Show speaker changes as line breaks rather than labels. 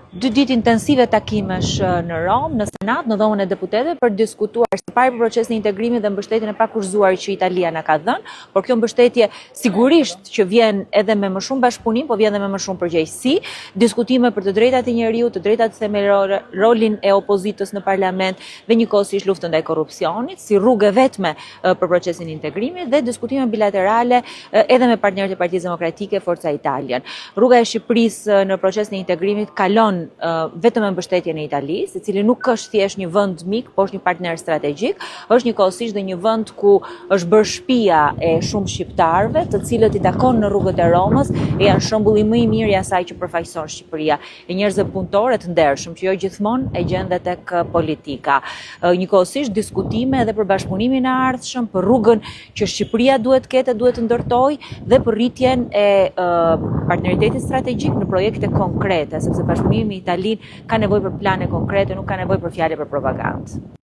2 ditë intensive takimesh në Rom, në Senat, në Dhomën e Deputetëve për diskutuar së pari për procesin e integrimit dhe mbështetjen e pakurrëzuar që Italia na ka dhënë, por kjo mbështetje sigurisht që vjen edhe me më shumë bashkëpunim, po vjen edhe me më shumë përgjegjësi, diskutime për të drejtat e njeriut, të drejtat themelore, rolin e opozitës në parlament dhe njëkohësisht luftën ndaj korrupsionit, si rrugë vetme për procesin e integrimit dhe diskutime bilaterale edhe me partnerët e Partisë Demokratike, Forca Italian. Rruga e Shqipërisë në procesin e integrimit kalon vetëm me mbështetjen e Italisë, i cili nuk është thjesht një vend mik, por është një partner strategjik, është njëkohësisht dhe një vend ku është bërë shtëpia e shumë shqiptarëve, të cilët i takon në rrugët e Romës e janë shembulli më i mirë i asaj që përfaqëson Shqipëria, e njerëzve punëtorë të ndershëm që jo gjithmonë e gjen dhe tek politika. Njëkohësisht diskutime edhe për bashkëpunimin e ardhshëm, për rrugën që Shqipëria duhet ketë, duhet të ndërtojë dhe për rritjen e partneritetit strategjik në projekte konkrete, sepse bashkëpunimi me Italinë ka nevojë për plane konkrete, nuk ka nevojë për fjalë për propagandë.